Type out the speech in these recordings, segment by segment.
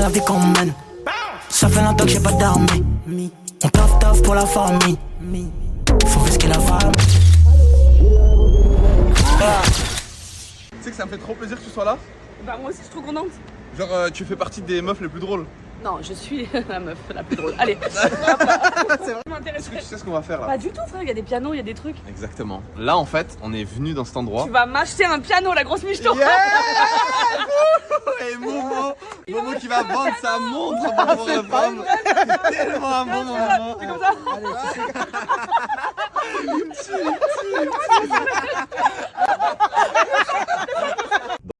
la vie qu'on mène. Ça fait longtemps que j'ai pas dormi. On taffe pour la famille. Faut risquer la femme. Tu sais que ça me fait trop plaisir que tu sois là. Bah moi aussi je suis trop contente. Genre tu fais partie des meufs les plus drôles. Non, je suis la meuf la plus drôle. Allez. C'est vrai. M'intéresse. Est-ce que tu sais ce qu'on va faire là? Pas du tout frère, il y a des pianos, il y a des trucs. Exactement. Là en fait, on est venu dans cet endroit. Tu vas m'acheter un piano, la grosse michto. Yeah. Et Momo qui va vendre sa montre pour pouvoir revendre. C'est tellement un bon moment. C'est comme ça.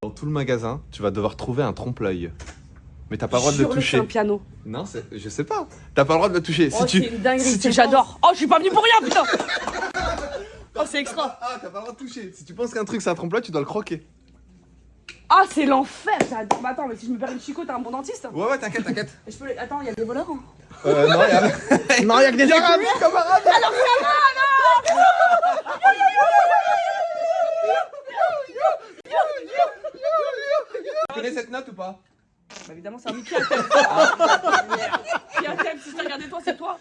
Dans tout le magasin, tu vas devoir trouver un trompe-l'œil. Mais t'as pas le droit de le toucher. C'est un piano. Non, je sais pas. T'as pas le droit de le toucher. Oh, c'est une dinguerie, j'adore. Oh, je suis pas venu pour rien, putain. Oh, c'est extra. Ah, t'as pas le droit de toucher. Si tu penses qu'un truc c'est un trompe-l'œil, tu dois le croquer. Ah, c'est l'enfer. Bah, attends, mais si je me perds une chico, t'as un bon dentiste? Ouais, t'inquiète. Et je peux les... Attends, il y a des voleurs hein? Non, non, y a que des arabes, camarades. Alors, ça va, Tu connais cette note ou pas? Bah évidemment, c'est un Mickey à tête. Qui a tête, si t'as regardé toi, c'est toi.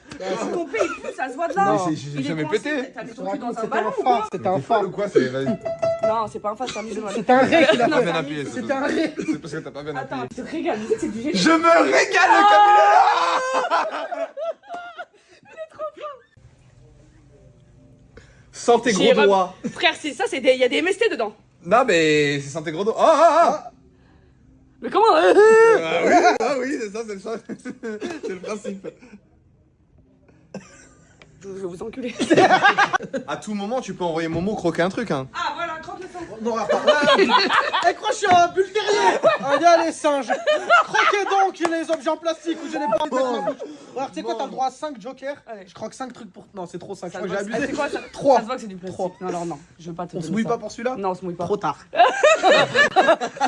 Ton P, il pue, ça se voit de là. Non, j'ai jamais pété. T'as mis ton cul dans un ballon ou quoi? C'était un phare ou quoi? Non, c'est pas un phare, c'est un musulman. C'est un ré qu'il a Pas fait. bien appuyé. C'est un ré. C'est parce que t'as pas bien appuyé. Attends, tu te régales, mais c'est du génie. Je me régale, le Camilla. Santé gros doigt. Frère, c'est ça, il y a des MST dedans. Non, mais c'est santé gros doigt. Ah. Mais comment Ah oui, c'est ça, c'est le principe. Je vais vous enculer. À tout moment, tu peux envoyer Momo croquer un truc, hein. Ah voilà, croque le sang. Non, eh, quoi, je suis un bulle terrier. Regarde les singes. Croquez donc les objets en plastique où je n'ai pas envie de mettre ma bouche. Alors, tu sais quoi, t'as le droit à 5 jokers. Allez. Je croque 5 trucs pour. Non, c'est trop 5. Je Ça crois se que j'ai voit, abusé. c'est quoi ça? 3. Ça se voit que c'est du plastique. 3. Non, alors non, je veux pas te On donner se mouille ça. pas pour celui-là? Non, on se mouille pas. Trop tard.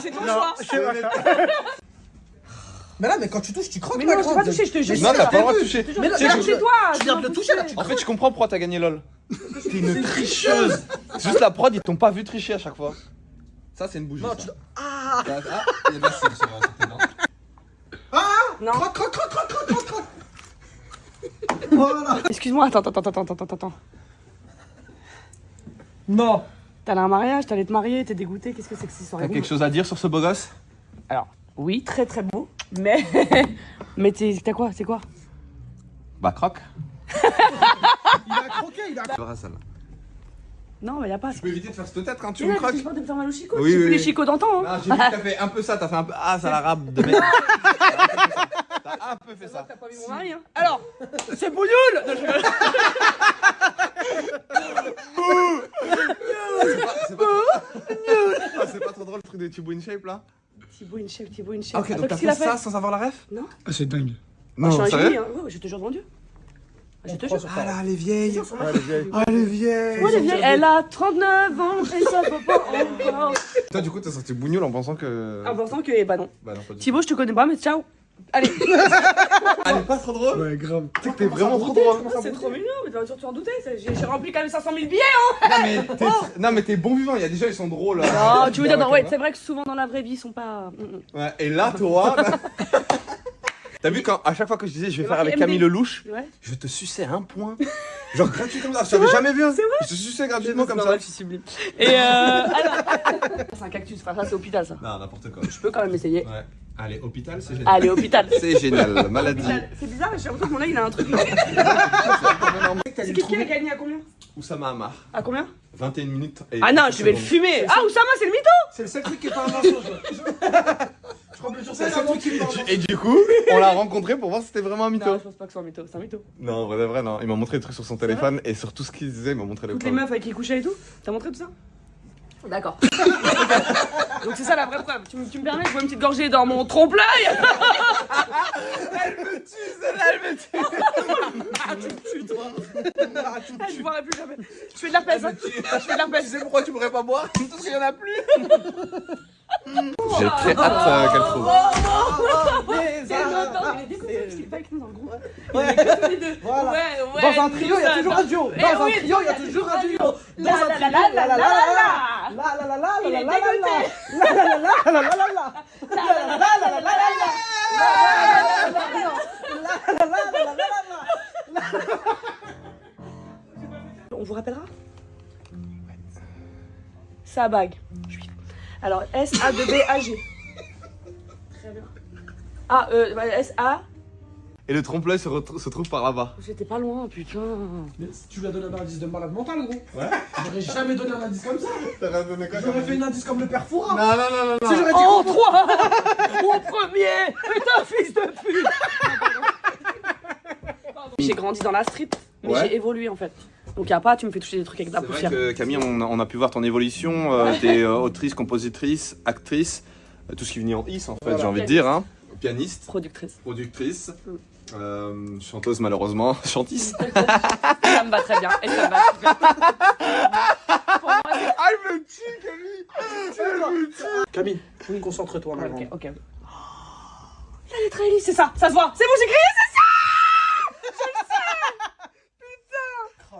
C'est ton choix. Mais là, mais quand tu touches, tu croques. Mais la non, je t'ai grande. pas touché, je te jure. Non, t'as pas le droit de toucher. Mais là, regarde je- chez toi. Tu viens de le toucher là, tu En fait, je comprends pourquoi t'as gagné LOL. T'es une tricheuse. C'est juste la prod, ils t'ont pas vu tricher à chaque fois. Ça, c'est une bougie. Non, ça. tu. Ah. Ah, il y a de la cire sur tes dents. Non. Croque. Voilà. Excuse-moi, attends. Non. T'allais à un mariage, t'allais te marier, t'es dégoûté, qu'est-ce que c'est que ces soirées? T'as quelque chose à dire sur ce beau gosse? Alors, oui, très très beau, mais. Mais t'as quoi? C'est quoi? Bah, croque. Il a croqué, il a. Tu verras ça là. Non, mais y'a pas. Tu peux éviter de faire cette tête quand tu Mais me là, croques? tu pas de me faire mal au chicot, Oui, tu oui, plus les oui. chicots d'antan, hein. Non, j'ai vu que t'as fait un peu ça, t'as fait un peu. Ah, ça la rap de merde. T'as un peu fait ça. T'as pas vu mon mari, hein. Alors, c'est bougnoule. Non, je rigole. C'est pas trop drôle le truc de Thibaut InShape là? Thibaut InShape. Ah, ok, donc t'as qu'est-ce qu'il fait a ça sans avoir la ref? Non, Ah, c'est dingue. Non, je suis un génie, sérieux? hein. Ouais, je te jure devant Dieu. Je te jure. Ah là, les vieilles. Ah, les vieilles. Ah, les vieilles. Ouais, les vieilles, elle a 39 ans et ça peut pas encore. Toi, du coup, t'as sorti bougnoule en pensant que. En pensant que, bah non. Bah, non, pas du tout. Thibaut, je te connais pas, mais ciao. Allez. Elle est pas trop drôle? Ouais, grave. Tu sais que t'es vraiment trop drôle. C'est trop mignon, mais tu vas toujours t'en douter. J'ai rempli quand même 500 000 billets, hein. Non, mais t'es bon vivant, il y a des gens, ils sont drôles. Non, tu veux dire, Dans la ouais, caméra. c'est vrai que souvent dans la vraie vie, ils sont pas. Ouais, et là, toi. T'as vu quand, à chaque fois que je disais je vais faire avec Camille Lelouch, Ouais. je te suçais un point. Genre gratuit comme ça, je t'avais jamais vu. Hein. C'est vrai. Je te suçais gratuitement comme ça. Je suis sublime. Et alors. C'est un cactus, frère, ça c'est hôpital ça. Non, n'importe quoi. Je peux quand même essayer. Ouais. Allez, hôpital, c'est génial. Allez, hôpital. C'est génial, maladie. C'est bizarre, mais j'ai l'impression que mon œil il a un truc. C'est qui a gagné à combien? Oussama Hamar, À combien? 21 minutes. Et Ah non, je vais le fumer. Ah, Oussama, c'est le mytho. C'est le seul truc qui est pas un mensonge. Je crois bien sûr, c'est le seul truc qui est pas un mensonge. Et du coup, on l'a rencontré pour voir si c'était vraiment un mytho. Non, je pense pas que ce soit un mytho. C'est un mytho. Non, vrai de vrai, non. Il m'a montré des trucs sur son téléphone et sur tout ce qu'il disait, il m'a montré les Toutes les preuves. meufs avec qui il couchait et tout. T'as montré tout ça? D'accord. Donc c'est ça la vraie preuve. Tu me permets, je bois une petite gorgée dans mon trompe-l'œil. Elle me tue, celle-là, elle me tue. Ah, tu me tues, toi. Ah, tu me Ah, je tues. boirai plus jamais. Je fais de l'herpès. Hein. Je fais de l'herpès. Tu sais pourquoi tu pourrais pas boire? Parce qu'il y en a plus. J'ai très hâte qu'elle trouve. C'est longtemps, il est déconné parce qu'il est pas avec nous dans le groupe. Il Ouais. est que tous les deux. Voilà. Ouais. Dans un trio, il y a toujours un duo. Eh Dans un oui, trio, il y a toujours un duo. Dans La un la trio, la la la la la. la la la la Il est la la la la la la la la la la la la la la la la la. sa bague. Alors, S-A-2-B-A-G. Très bien. Ah, S-A. Et le trompe-l'œil se trouve par là-bas. J'étais pas loin, putain. Mais tu lui as donné un indice de malade mental, gros. Ouais. J'aurais jamais donné un indice comme ça. T'aurais donné quoi? J'aurais fait un indice comme le père Foura. Non. Si j'aurais dit En 3 au premier. Putain, fils de pute. J'ai grandi dans la street, mais Ouais. j'ai évolué en fait. Donc y'a pas, tu me fais toucher des trucs avec de la C'est vrai poussière. que Camille, on a pu voir ton évolution. T'es autrice, compositrice, actrice, tout ce qui venait en is en fait, Voilà. j'ai envie de dire. Hein. Pianiste, Productrice. productrice, chanteuse malheureusement, chantiste. Ça me va très bien. Et ça me va super. Pour moi, c'est... Ah, il me tue, Camille. Camille, concentre-toi, ma grande. Ok. La lettre Ellie, c'est ça, ça se voit. C'est bon, j'ai crié, c'est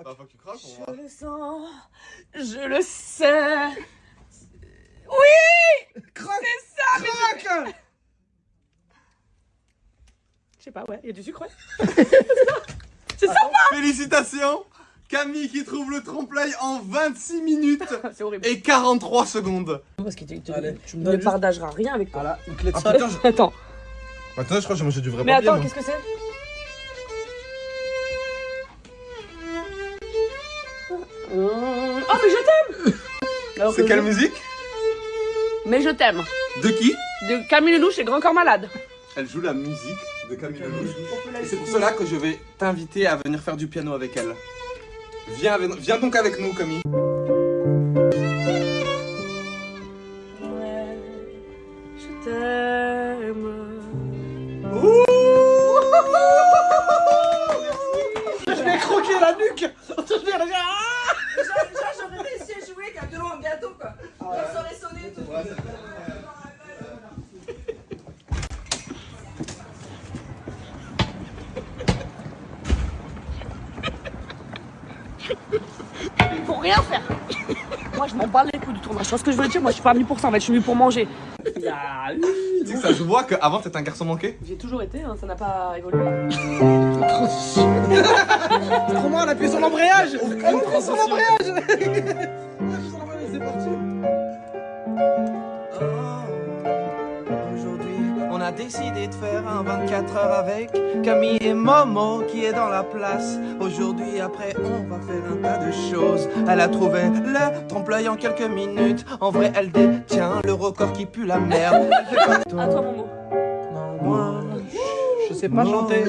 Bah, faut que tu craques, on ça. va. Je le sens, je le sais. Oui, c'est ça, mais Crac. je sais pas, ouais, il y a du sucre, ouais. C'est ça. Félicitations, Camille qui trouve le trompe-l'œil en 26 minutes C'est horrible. et 43 secondes. Parce qu'il Allez, tu me ne donnes juste... partagera rien avec toi. Voilà, une clé de Ah, sol. putain, Attends, Attends, je crois que j'ai mangé du vrai mais papier. attends, moi. qu'est-ce que c'est? Oh, mais je t'aime. Alors C'est que quelle je- musique? Mais je t'aime. De qui? De Camille Lelouch et Grand Corps Malade. Elle joue la musique de Camille Lelouch. Et c'est pour cela que je vais t'inviter à venir faire du piano avec elle. Viens donc avec nous, Camille. Ouais, je t'aime. Je vais croquer la nuque. Je vais regarder. J'aurais réussi à jouer qu'un violon en gâteau quoi. Ça aurait sonné tout. Pour rien faire. Moi, je m'en bats les couilles du tournage. Tu vois ce que je veux dire? Moi, je suis pas venu pour ça. En fait, je suis venu pour manger. Ah, Tu sais que ça se voit qu'avant t'étais un garçon manqué? j'ai toujours été, hein, ça n'a pas évolué. Comment elle appuie sur l'embrayage? Elle appuie sur l'embrayage. C'est parti. Aujourd'hui, on a décidé de faire un 24 heures avec Camille et Momo qui est dans la place. Aujourd'hui, après, on va faire un tas de choses. Elle a trouvé le trompe-l'œil en quelques minutes. En vrai, elle détient le record qui pue la merde. À toi, mon mot. Non, moi, Je sais pas chanter.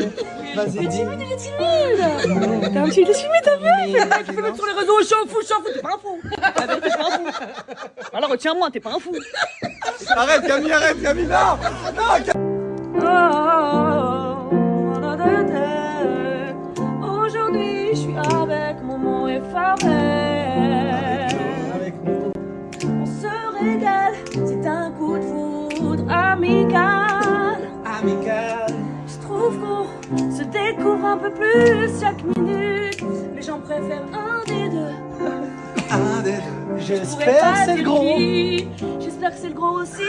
vas-y, dis. Il est timide. T'es un petit, il est timide, t'as vu? Tu peux mettre sur les réseaux, je suis un fou, t'es pas un fou. La vérité, je suis pas un fou. Alors, retiens-moi, t'es pas un fou. Arrête, Camille, non! Aujourd'hui, je suis avec Momo et Farid. On se régale, c'est un coup de foudre amical. Amical. Je trouve qu'on se découvre un peu plus chaque minute, mais j'en préfère un des deux. Un des deux. Je pourrais J'espère pas que c'est le dire gros. qui. J'espère que c'est le gros aussi.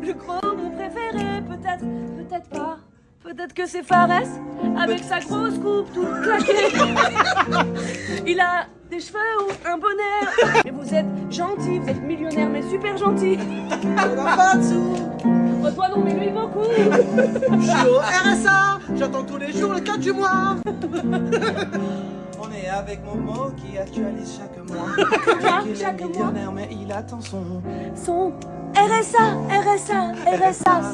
Le gros, mon préféré, peut-être pas. Peut-être que c'est Fares, avec sa grosse coupe toute claquée. Il a des cheveux ou un bonnet. Et vous êtes gentil, vous êtes millionnaire, mais super gentil. On a pas de sous. Oh, toi non, mais lui beaucoup. Je suis au RSA. J'attends tous les jours le 4 du mois. On est avec Momo qui actualise chaque mois. Il est Chaque mois. millionnaire, mais il attend Son RSA,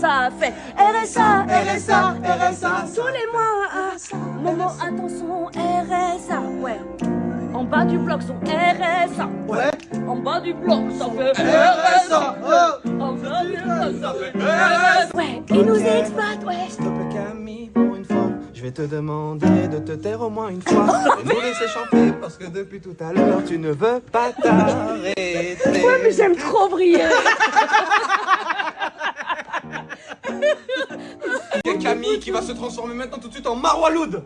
ça fait RSA, tous les mois. Momo attend son RSA, ouais. En bas du bloc, son RSA. Ouais. En bas du bloc, ça fait RSA. En bas du bloc, ça fait RSA. Ouais, il nous exploite, ouais. S'il te plaît Camille, pour une fois, je vais te demander de te taire au moins une fois et nous laisser chanter parce que depuis tout à l'heure tu ne veux pas t'arrêter. Ouais, mais j'aime trop briller. Il y a Camille qui va se transformer maintenant tout de suite en Marwa Loud.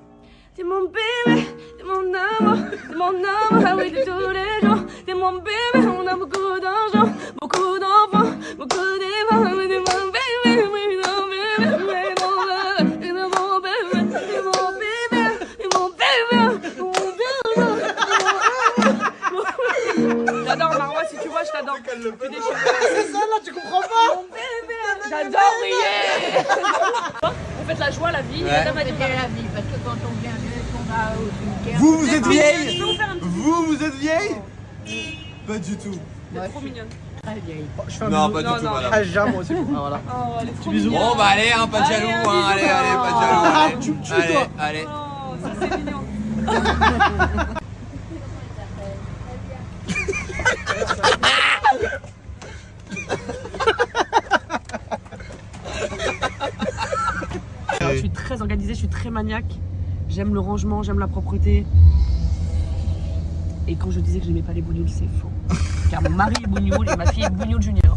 T'es mon bébé, t'es mon amour, ah oui, de tous les jours. T'es mon bébé, on a beaucoup d'argent, beaucoup d'enfants, beaucoup d'enfants. T'es mon bébé, mon bébé, mon bébé, mon bébé, mon bébé, mon bébé. J'adore J'adore briller. On fait de la joie, la vie. Ouais. Ça va être la vie, parce que quand on vient qu'on va au cimetière. Vous êtes Je vieille. peux vous faire un petit Vous êtes vieille. Pas du tout. peu trop mignonne. Très vieille. Je fais un Non, bisou. pas du Non, tout, non. madame. Ah, j'ai moi aussi. Ah, voilà. Oh, elle est trop bisou. mignonne. Bon bah allez, hein, pas de jaloux, Allez, un hein, bisou. allez, pas de jaloux. Ah, allez. tu me tues, Allez, toi. allez. Oh, ça c'est mignon. Je suis très organisée, je suis très maniaque. J'aime le rangement, j'aime la propreté. Et quand je disais que j'aimais pas les bougnoules, c'est faux. Car mon mari est bougnoule et ma fille est bougnoule junior.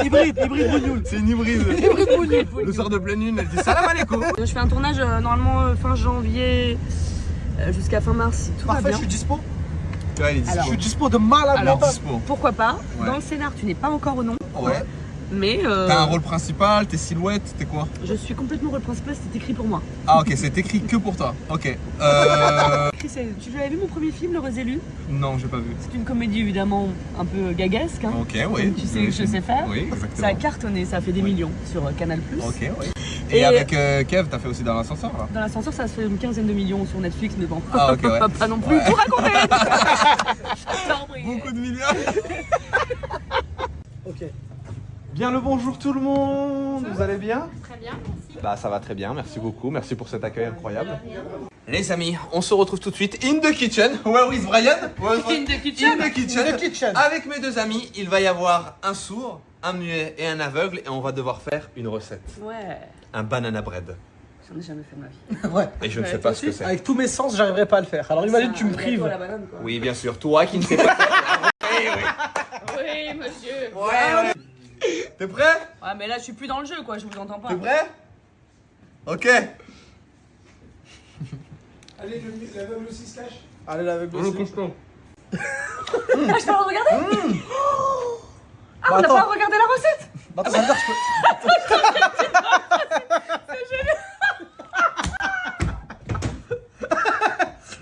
Hybride bougnoule. C'est une hybride. Hybride bougnoule. Le soir de pleine lune, elle dit salam alaikum. Je fais un tournage normalement fin janvier jusqu'à fin mars si tout va Parfait, bien. je suis dispo. Tu vois, elle est dispo. Je suis dispo de malade Alors, mental. dispo. Pourquoi pas. Ouais. Dans le scénar, tu n'es pas encore au nom. Ouais. Mais T'as un rôle principal, t'es silhouette, t'es quoi? je suis complètement rôle principal, c'est écrit pour moi. Ah ok, c'est écrit que pour toi. Ok. Tu avais vu mon premier film, L'Heureux Élu? Non, j'ai pas vu. C'est une comédie évidemment un peu gaguesque. Hein. Ok, oui. Tu sais que je sais faire. Oui, Ça a exactement. cartonné, ça a fait des millions sur Canal+. Ok, oui. Et Et- avec Kev, t'as fait aussi dans l'ascenseur là? Dans l'ascenseur, ça se fait une quinzaine de millions sur Netflix, mais bon, Ah, ok, ouais. pas non plus tout raconter. J'adore briller. Beaucoup de millions. Ok. Bien le bonjour tout le monde. Vous allez bien? Très bien, merci. Bah ça va très bien, merci beaucoup, merci pour cet accueil incroyable. Les amis, on se retrouve tout de suite in the kitchen. Where is Brian? In the kitchen. In the kitchen. In the kitchen. Avec mes deux amis, il va y avoir un sourd, un muet et un aveugle et on va devoir faire une recette. Ouais, Un banana bread. j'en ai jamais fait de ma vie. Ouais. Et je ne Ouais, sais pas toi ce que aussi c'est. Avec tous mes sens, j'arriverai pas à le faire. Alors imagine, tu me C'est un prives. gâteau à la banane, quoi. Oui, bien sûr, toi qui ne sais pas faire. Oui, oui. Oui, monsieur. Ouais. T'es prêt? Ouais, mais là, je suis plus dans le jeu, quoi, je vous entends pas. T'es prêt? Ok. Allez, l'aveugle aussi se cache. Allez, l'aveugle aussi. Ah, je peux le regarder Ah, Bah, on n'a attends. pas regardé la recette. Bah, attends, ça veut dire que je peux...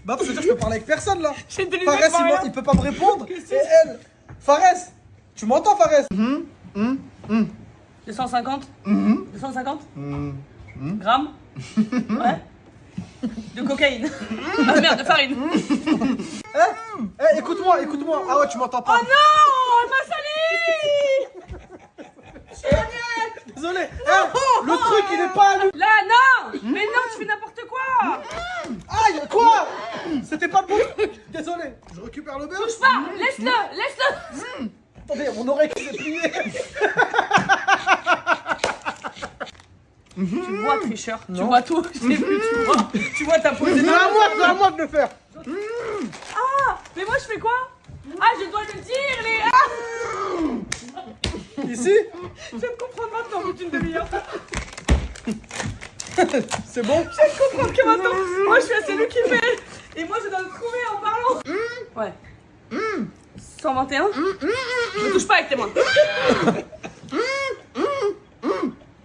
Bah attends, ça veut dire que je peux parler avec personne là. J'ai une Fares, il peut pas me répondre. Et elle. Fares, tu m'entends Fares? 250 250 grammes Ouais. De cocaïne. Ah merde, de farine. Eh, écoute-moi. Ah ouais, tu m'entends pas. Oh non, elle m'a sali. Désolé. Eh, le truc, il est pas à nous. Là, non. Mais non, tu fais n'importe quoi. Aïe, quoi? C'était pas le bon truc. Désolé. Je récupère le beurre. Touche pas. Laisse-le. Attendez, mon oreille qui s'est pliée. Tu me vois, tricheur. Tu Non. vois tout. Je sais plus, tu vois ta peau. C'est à moi de le faire. Ah, mais moi, je fais quoi? Ah, je dois le dire, les... Ah, Ici. je viens de comprendre maintenant, toute une demi-heure. C'est bon. Je viens de comprendre que maintenant, moi, je suis assez lui qui fait. Et moi, je dois le trouver en parlant. Ouais. 121. Ne touche pas avec tes mains.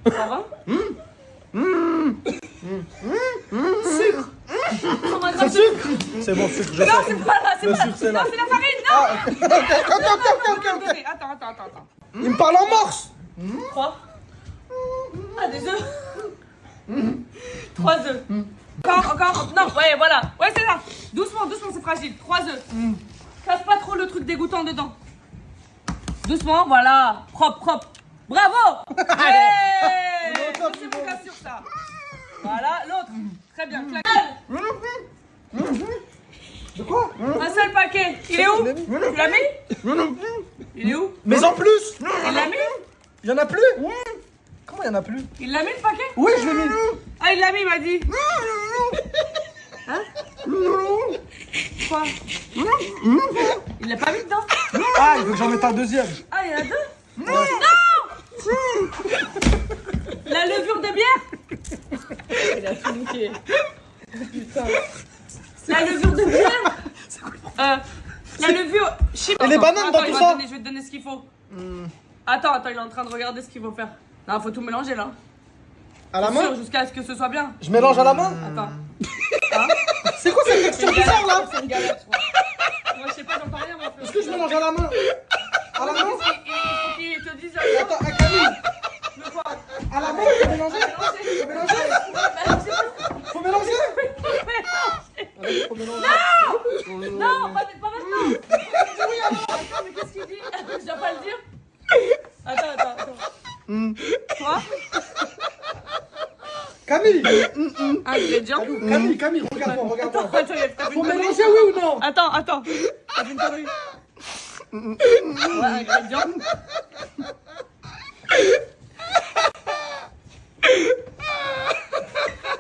120. Sucre. 120 grammes de sucre. C'est bon, sucre, je Non, sais. c'est pas là, c'est Le pas sucre, c'est là. Non, c'est la farine, non. Ok. Attends. Il me parle en morse. 3. Ah, des œufs. 3 œufs. Encore. Non, ouais, voilà. Ouais, c'est ça. Doucement, c'est fragile. 3 œufs. Casse pas trop le truc dégoûtant dedans. Doucement, voilà. Propre. Bravo. Ouais. On entend, C'est tu mon vois. gars sur ça. Voilà, l'autre. Très bien. Claque. De quoi? Un seul paquet. Il est où? Tu l'as mis? Il est où? Mais en plus. Il l'a mis? Il y en a plus. Comment il y en a plus? Il l'a mis le paquet? Oui, je l'ai mis. Ah, il l'a mis, il m'a dit. Hein? Quoi? Il l'a pas mis dedans? Ah, il veut que j'en mette un deuxième. Ah, il y en a deux? Non! La levure de bière? Il a tout niqué. Putain. La levure de bière? La levure... Et les bananes dans tout ça? Je vais te donner ce qu'il faut. Attends, il est en train de regarder ce qu'il faut faire. Non, faut tout mélanger là. À la Sûr, main? jusqu'à ce que ce soit bien. Je mélange à la main? Attends. C'est quoi cette texture bizarre là? C'est une galère, je crois. Moi, je sais pas, j'entends rien, moi. Est-ce que je mélange à la main? À la main? Il faut qu'il te dise... Attends, Camille. Toi, Camille, ingrédient. Camille, regarde-moi, regarde-moi. Attends, t'as fait Faut une connerie. mélanger, oui ou non? Attends. T'as fait une connerie. Ouais, ingrédient.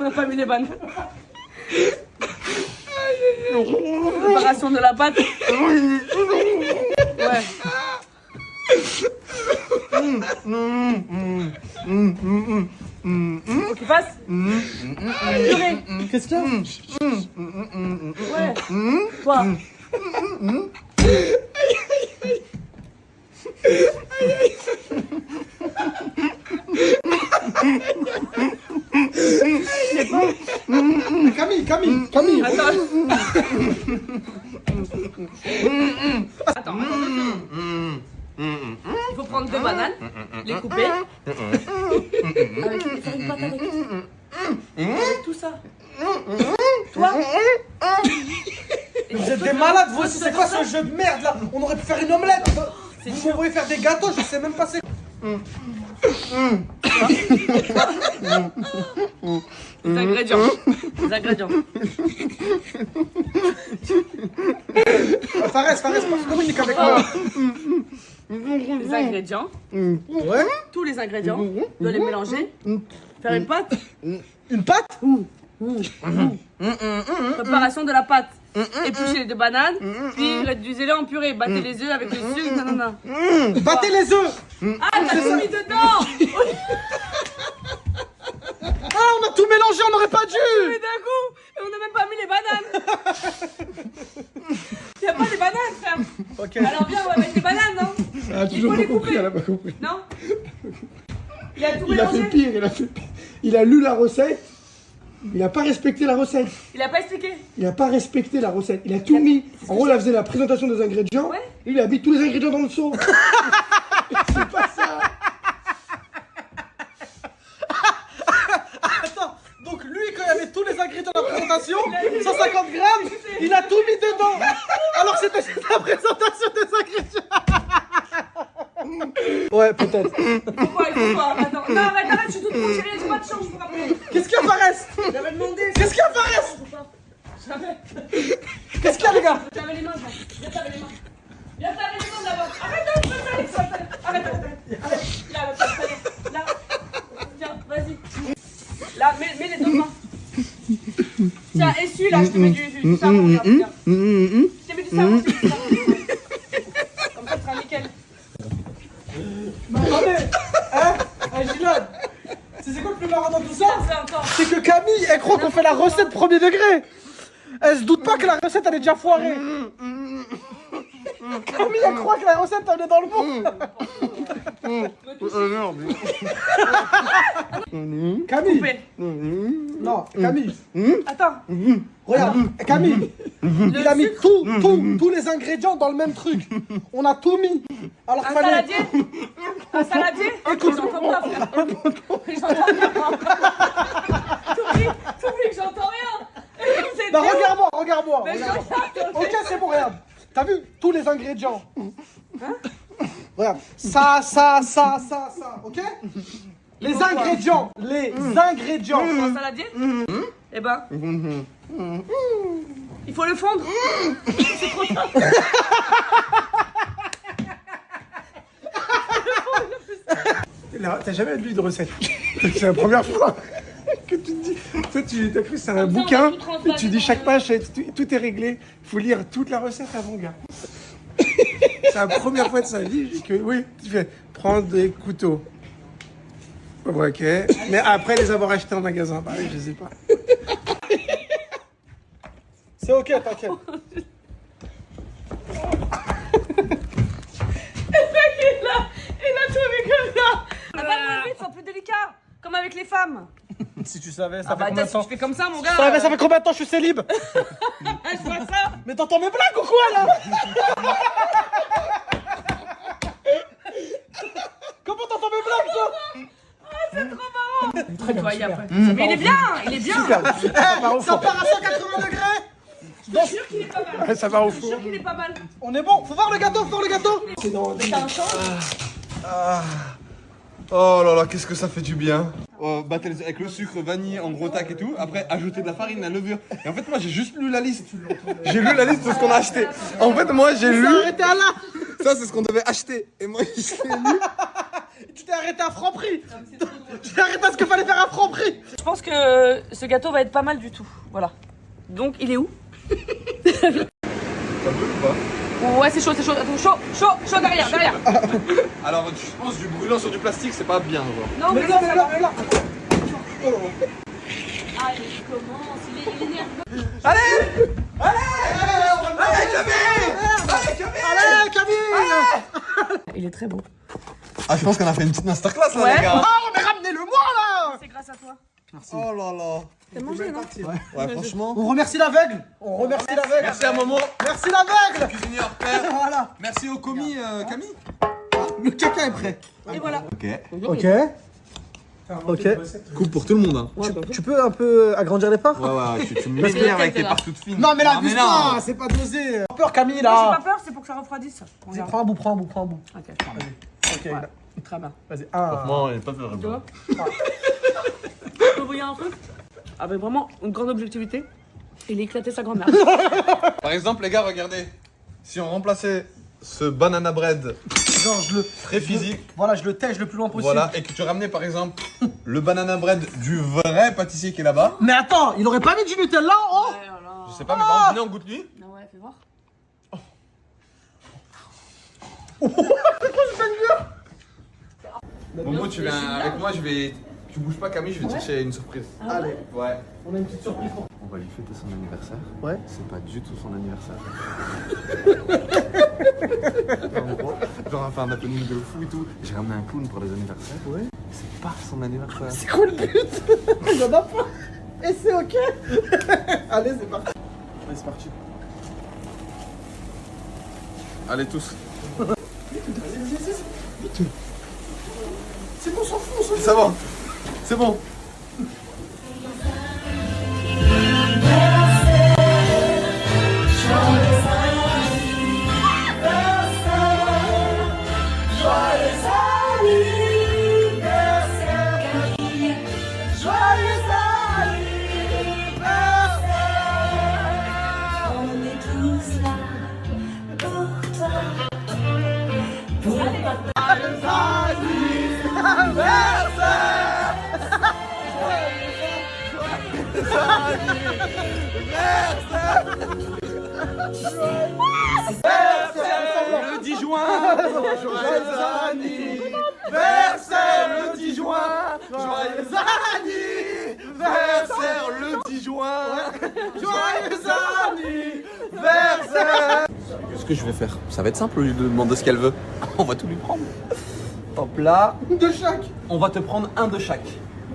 On n'a pas mis les bananes. Préparation de la pâte. Ouais. Faut qu'il fasse purée. Qu'est-ce qu'il y a? Ouais. Toi. Camille. Attends. Il faut prendre 2 bananes, les couper. Avec faire une pâte avec tout ça. Toi. Vous êtes des malades, vous aussi, c'est quoi ce jeu de merde là? On aurait pu faire une omelette. Vous m'envoyez faire des gâteaux, je sais même pas c'est. Les ingrédients. Fares, communique avec moi. Les ingrédients. Ouais. Tous les ingrédients. Tu dois les mélanger. Faire une pâte. Une pâte? Préparation de la pâte. Éplucher les 2 bananes. Puis réduisez-les en purée. Battez les œufs avec le sucre. Nanana. Battez les œufs. Ah, t'as tout mis dedans. Ah, on a tout mélangé, on n'aurait pas dû. Mais d'un coup, on n'a même pas mis les bananes. Il n'y a pas les bananes, frère. Ok. Alors viens, on va mettre les bananes, non? Elle a toujours pas compris, elle a pas compris. Non. Il a tout Il a fait mélangé. pire, il a lu la recette, il a pas respecté la recette. Il a pas expliqué. Il a pas respecté la recette, il a tout mis. En gros, il a fait la présentation des ingrédients, Ouais. il a mis tous les ingrédients dans le seau. C'est pas ça. Attends, donc lui, quand il y avait tous les ingrédients de la présentation, 150 grammes, il a tout mis dedans. Alors c'était juste la présentation des ingrédients. Ouais, peut-être. Pourquoi il faut pas? Attends. Non, arrête, je suis toute mon chérie, j'ai pas de chance, je vous rappelle. Qu'est-ce qu'il y a, Fares? J'avais demandé. Qu'est-ce qu'il y a, Fares? Jamais. Qu'est-ce qu'il y a, les gars? T'avais les mains, toi. Viens, t'avais les mains. Viens, t'avais les mains d'abord. Arrête, arrête. Là, tiens, vas-y. Là, mets les 2 mains. Tiens, essuie là, je te mets du savon. Là, regarde. Je te mets du savon, comme ça, tu seras nickel. Attendez, hein? Gilad, c'est quoi le plus marrant dans tout ça? Fais encore. C'est que Camille, elle croit qu'on fait la recette premier degré. Elle se doute pas que la recette, elle est déjà foirée. Camille, elle croit que la recette, elle est dans le bon. Camille. Coupé. Non, Camille. Attends. Regarde, Camille. Il a mis tous les ingrédients dans le même truc. On a tout mis. Alors Un fallait. saladier. Un saladier. Écoute. J'entends pas, frère. J'entends rien. T'oublies que j'entends rien. C'est Non, dur. regarde-moi. Mais je regarde. Ok, c'est bon, regarde. T'as vu tous les ingrédients? Regarde. Ça, ok? Les ingrédients. Un saladier. Eh ben. Il faut le fondre. C'est trop tard. Là, t'as jamais lu de recette. C'est la première fois que tu te dis. Toi, tu as cru que c'est un Comme ça, on bouquin va tout transvaser et tu dis dans chaque le- page, tout est réglé. Il faut lire toute la recette avant, gars. C'est la première fois de sa vie que, oui, tu fais prendre des couteaux. Ouais, ok. Mais après les avoir achetés en magasin, bah oui, je sais pas. C'est ok, t'inquiète. Il a tout vu comme ça. On va moins vite, c'est un peu délicat. Comme avec les femmes. Si tu savais, ça Ah bah fait combien de si temps? tu fais comme ça, mon gars. Ouais, mais ça fait combien de temps que je suis célib? Je vois ça. Mais t'entends mes blagues ou quoi là? Comment t'entends mes blagues toi? C'est trop marrant. Très bien, après. Mais il est bien, il est bien. Ça part à 180 degrés. Je suis sûr qu'il est pas mal. Ça va au Je suis four. sûr qu'il est pas mal. On est bon, faut voir le gâteau, Mais t'as un champ. Oh là là, qu'est-ce que ça fait du bien. Battre avec le sucre, vanille, en gros tac et tout. Après, ajouter de la farine, de la levure. Et en fait, moi, j'ai juste lu la liste. J'ai lu la liste de ce qu'on a acheté. En fait, moi, j'ai lu. Arrêtez à là. Ça, c'est ce qu'on devait acheter. Et moi, je l'ai lu. Tu t'es arrêté à Franprix. Tu t'es arrêté à ce qu'il fallait faire à Franprix. Je pense que ce gâteau va être pas mal du tout. Voilà. Donc, il est où? Ça peut ou pas? Ouais, c'est chaud, c'est chaud. Attends, chaud derrière. Alors, je pense du brûlant sur du plastique, c'est pas bien. Genre. Non, mais là, mais là. Ah, il commence, il est nerveux. Allez, Camille. Il est très beau. Ah, je pense qu'on a fait une petite masterclass là, Ouais. les gars. Ah, on a ramené le mois là. C'est grâce à toi. Oh là là. T'as mangé, non? Ouais, franchement. On remercie l'aveugle. Merci à Momo, Merci l'aveugle. cuisinier hors pair. Voilà. Merci au commis Camille. Le caca est prêt. Et voilà. Ok. Ok. Coupe pour tout le monde. Hein. Tu peux un peu agrandir les parts? Ouais, tu m'énerves avec tes parts toutes fines. Non mais là, Ah, abuse mais non. pas, c'est pas dosé. Peur Camille Moi, j'ai là. pas peur, c'est pour que ça refroidisse. Vas-y, prends un bout. Ok, Ok. ouais. Très bien. Vas-y. Franchement, il est pas fait Tu vois? Je peux vous dire un truc? Avec vraiment une grande objectivité, il a éclaté sa grand-mère. Par exemple, les gars, regardez. Si on remplaçait ce banana bread Genre je le. très physique, Voilà, je le tèche le plus loin possible. voilà, et que tu ramenais par exemple le banana bread du vrai pâtissier qui est là-bas. Mais attends, il aurait pas mis du Nutella en haut? Ouais, alors. Je sais pas, mais par exemple, venez, on goûte lui. Ah ouais, fais voir. Momo, tu viens avec moi, je vais. Tu bouges pas, Camille, je vais te chercher une surprise. Allez, Ouais. on a une petite surprise pour On va lui fêter son anniversaire. Ouais. C'est pas du tout son anniversaire. Genre, on va faire un happening de fou et tout. J'ai ramené un clown pour les anniversaires. Ouais. C'est pas son anniversaire. C'est quoi le but? Il y en a pas. Et c'est ok. Allez, c'est parti. Allez, c'est parti. Allez, tous. C'est bon, on s'en fout, on s'en fout. C'est bon. C'est bon. Le 10 juin, joyeux anniversaire le 10 juin, joyeux anniversaire le 10 juin, joyeux anniversaire. Ce que je vais faire, ça va être simple au lieu de demander ce qu'elle veut. On va tout lui prendre. Hop là. De chaque. On va te prendre un de chaque.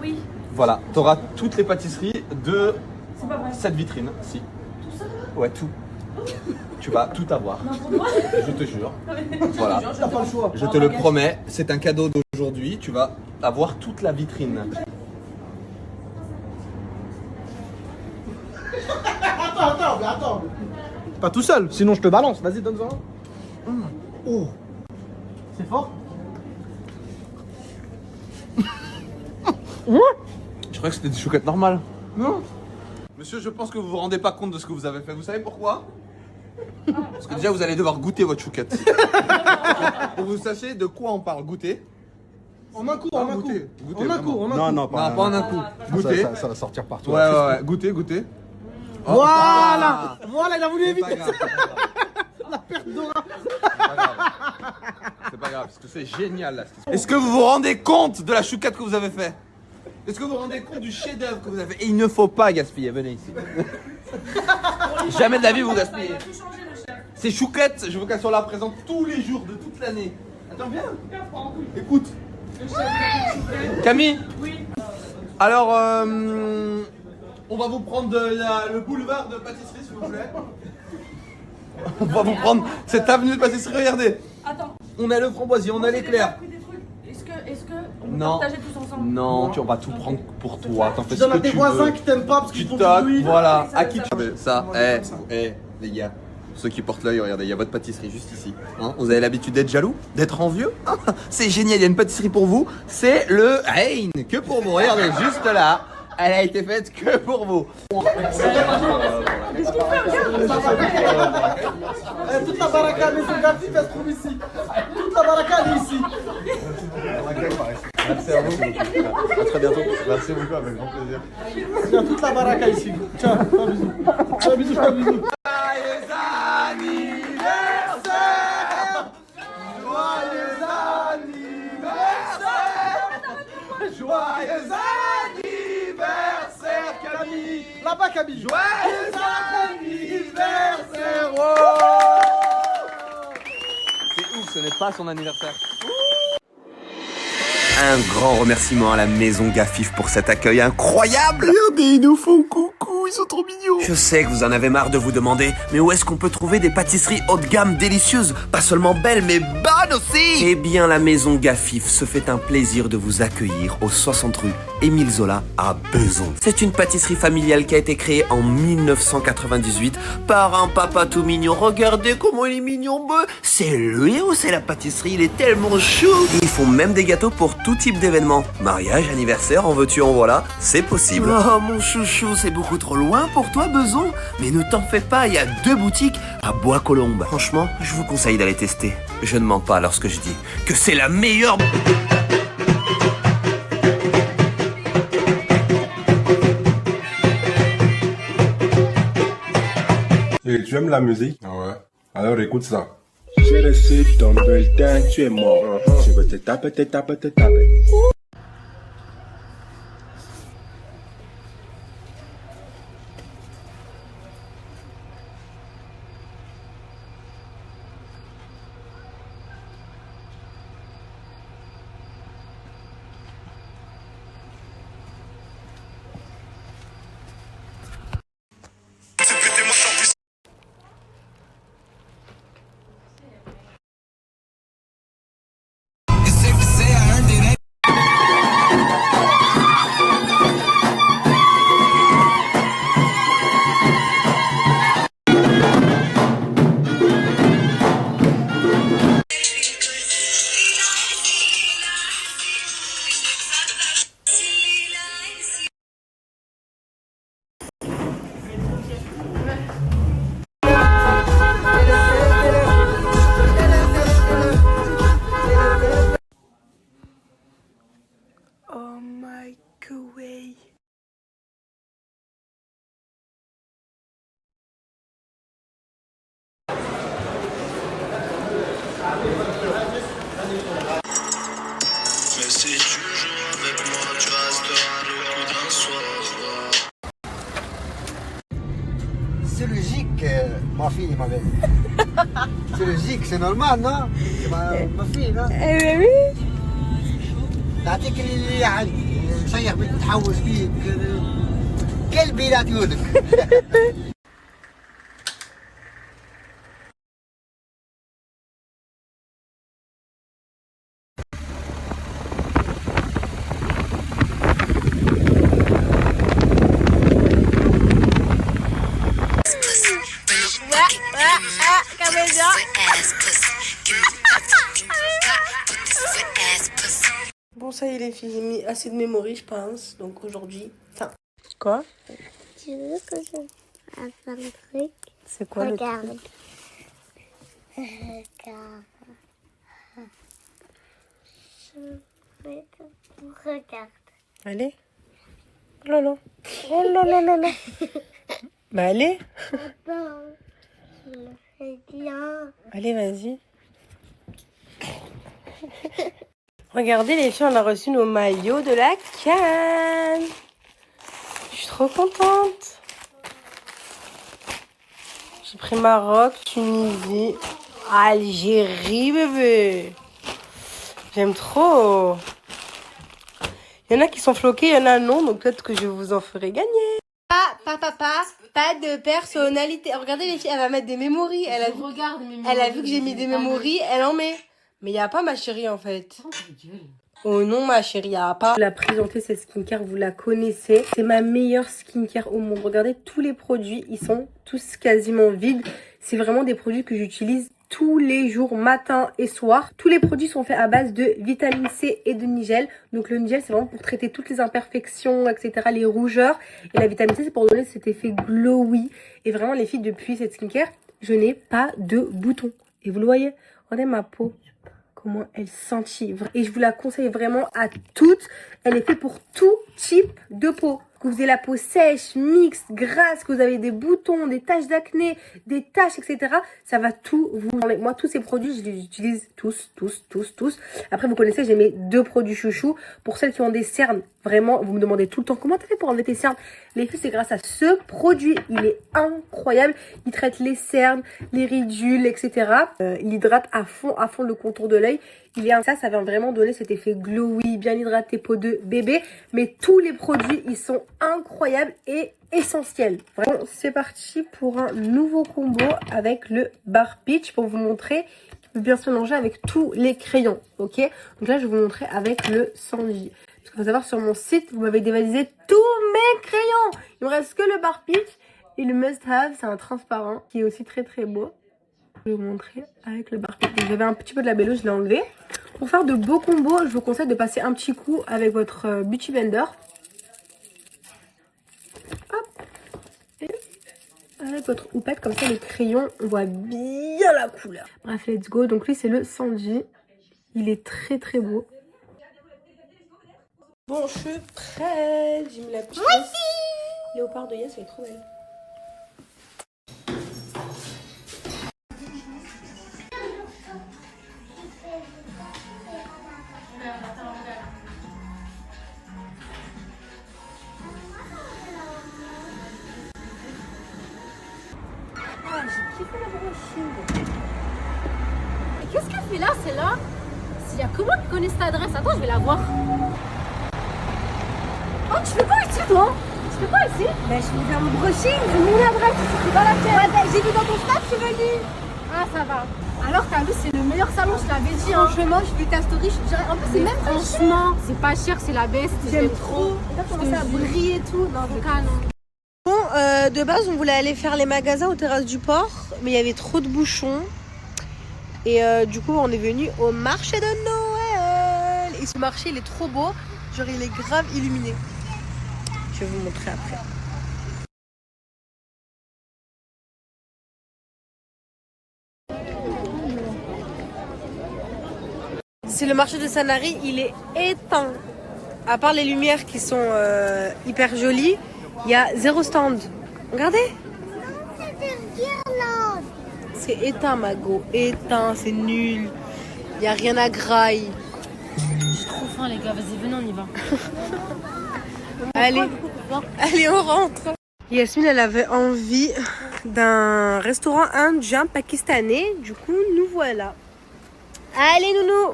Oui. Voilà, t'auras toutes les pâtisseries de C'est pas vrai. cette vitrine, si. Tout ça? Ouais, tout. Tu vas tout avoir. Non, pour moi. Je te jure. Voilà. T'as pas le choix. Je te le promets, c'est un cadeau d'aujourd'hui. Tu vas avoir toute la vitrine. Attends. Pas tout seul, sinon je te balance. Vas-y, donne-en un. Oh. C'est fort? Je croyais que c'était des chouquettes normales. Non. Monsieur, je pense que vous vous rendez pas compte de ce que vous avez fait. Vous savez pourquoi? Parce que déjà, vous allez devoir goûter votre chouquette. Pour que vous sachiez de quoi on parle. Goûter. En un coup, en un coup. Goûter, En un vraiment. coup, en un coup. Non, Non, pas en un coup. Goûter. Ça va sortir partout. Ouais. Goûter. Oh, Voilà. Voilà, il a voulu C'est pas éviter. grave. La perte d'aura. C'est pas grave, parce que c'est génial là. Est-ce que vous vous rendez compte de la chouquette que vous avez fait? Est-ce que vous vous rendez compte du chef-d'œuvre que vous avez fait? Et il ne faut pas gaspiller, venez ici. Jamais de la vie vous gaspillez. Ces chouquettes, je veux qu'elles soient là présentes tous les jours de toute l'année. Attends, viens. Écoute. Camille. Oui. Alors, on va vous prendre le boulevard de pâtisserie, s'il vous plaît. On va vous prendre cette avenue de pâtisserie, regardez. Attends. On a le framboisier, on a l'éclair. Est-ce que on peut Non. partager tous ensemble? Non, on va tout prendre pour toi. T'en fais Tu ce donnes que à tes tu voisins veux. qui t'aiment pas parce Tu qu'ils font du toques, bruit. voilà. Ça, À qui ça, tu veux ça? Les gars, ceux qui portent l'œil, regardez, il y a votre pâtisserie juste ici. Hein, vous avez l'habitude d'être jaloux, d'être envieux. Hein, c'est génial, il y a une pâtisserie pour vous. C'est le Hein, que pour vous. Regardez, juste là. Elle a été faite que pour vous. Toute la baraka Maison Gafif, elle se trouve ici. Toute la baraka, elle est ici. Merci à vous. À très bientôt. Merci beaucoup, avec grand plaisir. Il y a toute la baraka ici. Tiens, un bisou. Un bisou, un bisou. Joyeux anniversaire! Joyeux anniversaire! Joyeux anniversaire, Camille! Là-bas, Camille. Joyeux anniversaire! Oh, c'est ouf, ce n'est pas son anniversaire. Un grand remerciement à la maison Gafif pour cet accueil incroyable. Regardez, ils nous font coucou, ils sont trop mignons. Je sais que vous en avez marre de vous demander, mais où est-ce qu'on peut trouver des pâtisseries haut de gamme délicieuses, pas seulement belles, mais bonnes aussi? Eh bien, la maison Gafif se fait un plaisir de vous accueillir au 60 rue Émile Zola à Besançon. C'est une pâtisserie familiale qui a été créée en 1998 par un papa tout mignon. Regardez comment il est mignon, c'est lui ou c'est la pâtisserie? Il est tellement chou. Et ils font même des gâteaux pour tout type d'événements. Mariage, anniversaire, en veux-tu, en voilà, c'est possible. Oh mon chouchou, c'est beaucoup trop loin pour toi, Besançon. Mais ne t'en fais pas, il y a 2 boutiques à Bois-Colombes. Franchement, je vous conseille d'aller tester. Je ne mens pas lorsque je dis que c'est la meilleure... Et tu aimes la musique? Ah ouais. Alors écoute ça. Je reste ton bulletin, tu es mort. Je veux te taper, te taper, te taper. C'est logique, ma fille, ma belle. C'est logique, c'est normal, non? C'est ma fille, non? Eh ben oui. تعطيك اللي عندي نشيخ بيك نتحوس بيك قلبي لا تقولك. Bon, ça y est les filles, j'ai mis assez de mémoire, je pense. Donc aujourd'hui... Enfin... Quoi? Tu veux que je fasse un truc? C'est quoi Regarde. le truc? Regarde. Regarde. Allez. Oh là là. Oh là là là là. Bah allez. Attends, je le fais bien. Allez, vas-y. Regardez les filles, on a reçu nos maillots de la CAN. Je suis trop contente. J'ai pris Maroc, Tunisie, Algérie, bébé. J'aime trop. Il y en a qui sont floqués, il y en a non, donc peut-être que je vous en ferai gagner. Pas de personnalité. Regardez les filles, elle va mettre des mémories. Elle a vu que j'ai mis des mémories, elle en met. Mais il n'y a pas ma chérie en fait. Oh non ma chérie, à part la présenter cette skincare, vous la connaissez. C'est ma meilleure skincare au monde. Regardez tous les produits, ils sont tous quasiment vides. C'est vraiment des produits que j'utilise tous les jours, matin et soir. Tous les produits sont faits à base de vitamine C et de nigel. Donc le nigel c'est vraiment pour traiter toutes les imperfections, etc. Les rougeurs. Et la vitamine C c'est pour donner cet effet glowy. Et vraiment les filles, depuis cette skincare, je n'ai pas de boutons. Et vous le voyez, regardez ma peau. Comment elle sentit. Et je vous la conseille vraiment à toutes. Elle est faite pour tout type de peau. Que vous avez la peau sèche, mixte, grasse, que vous avez des boutons, des taches d'acné, des taches, etc. Ça va tout vous enlever. Moi, tous ces produits, je les utilise tous. Après, vous connaissez, j'ai mes 2 produits chouchous. Pour celles qui ont des cernes, vraiment, vous me demandez tout le temps comment t'as fait pour enlever tes cernes. Les filles, c'est grâce à ce produit. Il est incroyable. Il traite les cernes, les ridules, etc. Il hydrate à fond le contour de l'œil. Ça vient vraiment donner cet effet glowy, bien hydraté, peau de bébé. Mais tous les produits, ils sont incroyables et essentiels. Vraiment, c'est parti pour un nouveau combo avec le Bar Peach pour vous montrer qu'il peut bien se mélanger avec tous les crayons. Ok, donc là, je vais vous montrer avec le Sanji. Parce qu'il faut savoir, sur mon site, vous m'avez dévalisé tous mes crayons. Il me reste que le Bar Peach et le Must Have. C'est un transparent qui est aussi très beau. Je vais vous montrer avec le Bar Peach. J'avais un petit peu de labello, je l'ai enlevé. Pour faire de beaux combos, je vous conseille de passer un petit coup avec votre Beauty Blender. Hop. Et avec votre houppette, comme ça les crayons, on voit bien la couleur. Bref, let's go. Donc lui, c'est le Sanji. Il est très beau. Bon, je suis prête. J'ai mis la petite léopard de Yes, elle est trop belle. Qu'est-ce qu'elle fait là, celle-là? S'il y a comment qui connaît cette adresse? Attends, je vais la voir. Oh, tu fais quoi ici, toi? Tu fais quoi ici? Ben, je vais faire mon brushing, j'ai mis une adresse ici, c'est dans la tête. Ouais, ben, j'ai vu dans ton snap, je suis venue. Ah, ça va. Alors, t'as vu, c'est le meilleur salon, je l'avais dit. Franchement, je fais ta story, je dirais. En plus, c'est même franchement, c'est pas cher, c'est la best. J'aime trop. T'as commencé à briller et tout. Non, je calme. Bon, de base, on voulait aller faire les magasins aux terrasses du port, mais il y avait trop de bouchons. Et du coup, on est venu au marché de Noël. Et ce marché, il est trop beau. Genre, il est grave illuminé. Je vais vous montrer après. C'est le marché de Sanary, il est éteint. À part les lumières qui sont hyper jolies, il y a 0 stand. Regardez. C'est éteint, Mago. Éteint, c'est nul. Il n'y a rien à graille. J'ai trop faim, les gars. Vas-y, venez, on y va. Allez, on rentre. Yasmine, elle avait envie d'un restaurant indien pakistanais. Du coup, nous voilà. Allez, nounou.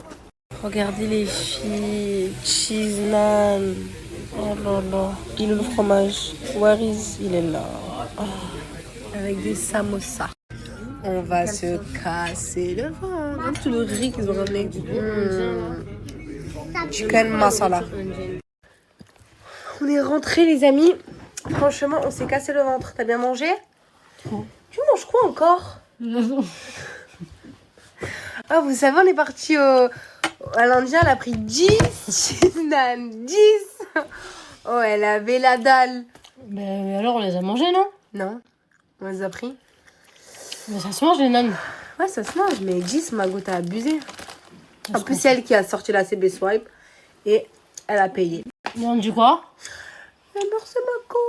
Regardez les filles. Cheese naan. Oh là là. Il est le fromage. Where is? Il est là. Oh. Avec des samosas. On va se casser le ventre. Même tout le riz qu'ils ont ramené. Chicken masala. On est rentrés, les amis. Franchement, on s'est cassé le ventre. T'as bien mangé? Tu manges quoi encore? Ah, vous savez, on est parti à l'Indien. Elle a pris 10 nan, 10. Oh, elle avait la dalle. Mais alors, on les a mangés, non? Non, on les a pris. Mais ça se mange, les nanes. Ouais, ça se mange, mais 10, Mago, t'as abusé. En plus, c'est elle qui a sorti la CB Swipe et elle a payé. Et on dit quoi? Merci, Mago.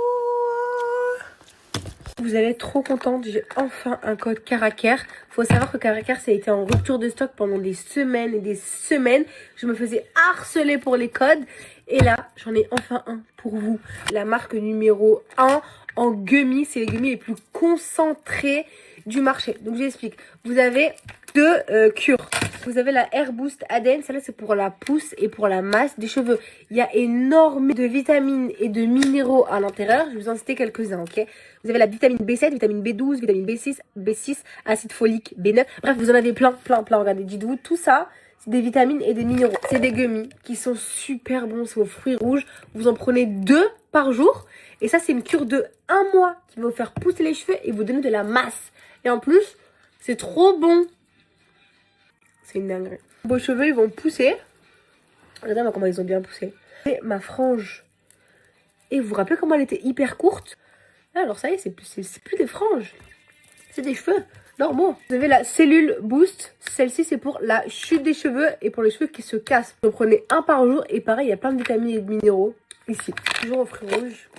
Vous allez être trop contente, j'ai enfin un code Caraker. Faut savoir que Caraker, ça a été en rupture de stock pendant des semaines et des semaines. Je me faisais harceler pour les codes. Et là, j'en ai enfin un pour vous. La marque numéro 1 en gummy. C'est les gummies les plus concentrés du marché. Donc, j'explique. Vous avez 2 cures. Vous avez la Air Boost Aden. Celle-là, c'est pour la pousse et pour la masse des cheveux. Il y a énormément de vitamines et de minéraux à l'intérieur. Je vais vous en citer quelques-uns, ok? Vous avez la vitamine B7, vitamine B12, vitamine B6, acide folique, B9. Bref, vous en avez plein. Regardez, dites-vous, tout ça, C'est des vitamines et des minéraux. C'est des gummies qui sont super bons. C'est aux fruits rouges. Vous en prenez 2 par jour. Et ça, c'est une cure de 1 mois qui va vous faire pousser les cheveux et vous donner de la masse. Et en plus, c'est trop bon. C'est une dinguerie. Vos cheveux, ils vont pousser. Regardez comment ils ont bien poussé. Et ma frange. Et vous vous rappelez comment elle était hyper courte? Alors ça y est, c'est plus des franges. C'est des cheveux normaux. Vous avez la cellule boost. Celle-ci, c'est pour la chute des cheveux et pour les cheveux qui se cassent. Vous en prenez 1 par jour. Et pareil, il y a plein de vitamines et de minéraux ici. Toujours aux fruits rouges.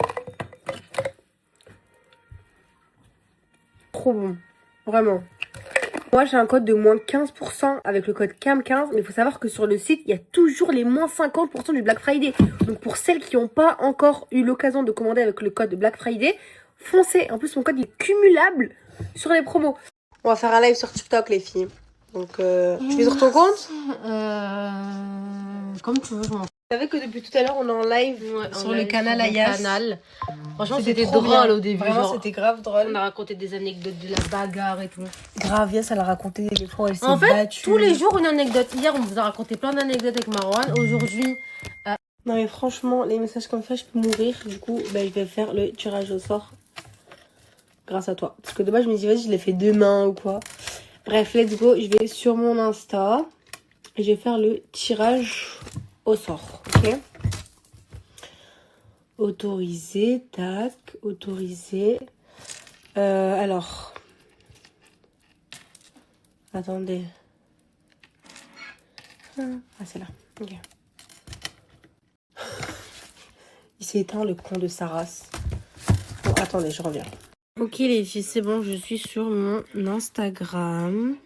Trop bon. Vraiment. Moi, j'ai un code de moins 15% avec le code CAM15. Mais il faut savoir que sur le site, il y a toujours les moins 50% du Black Friday. Donc, pour celles qui n'ont pas encore eu l'occasion de commander avec le code Black Friday, foncez. En plus, mon code il est cumulable sur les promos. On va faire un live sur TikTok, les filles. Donc, tu fais sur ton compte Comme tu veux, je m'en fous. Vous savez que depuis tout à l'heure, on est en live sur le canal Ayas. Franchement, c'était drôle au début. Vraiment, c'était grave drôle. On a raconté des anecdotes de la bagarre et tout. Grave, Yass, elle a raconté les fois où elle s'est En fait, battue. tous les jours, une anecdote. Hier, on vous a raconté plein d'anecdotes avec Marwan. Aujourd'hui... Non mais franchement, les messages comme ça, je peux mourir. Du coup, je vais faire le tirage au sort. Grâce à toi. Parce que de base, je me dis, vas-y, je l'ai fait demain ou quoi. Bref, let's go. Je vais sur mon Insta. Et je vais faire le tirage au sort. Ok. Autorisé. Tac. Autorisé. Alors. Attendez. Ah, c'est là. Ok. Il s'est éteint le con de sa race. Bon, attendez, je reviens. Ok les filles, c'est bon, je suis sur mon Instagram.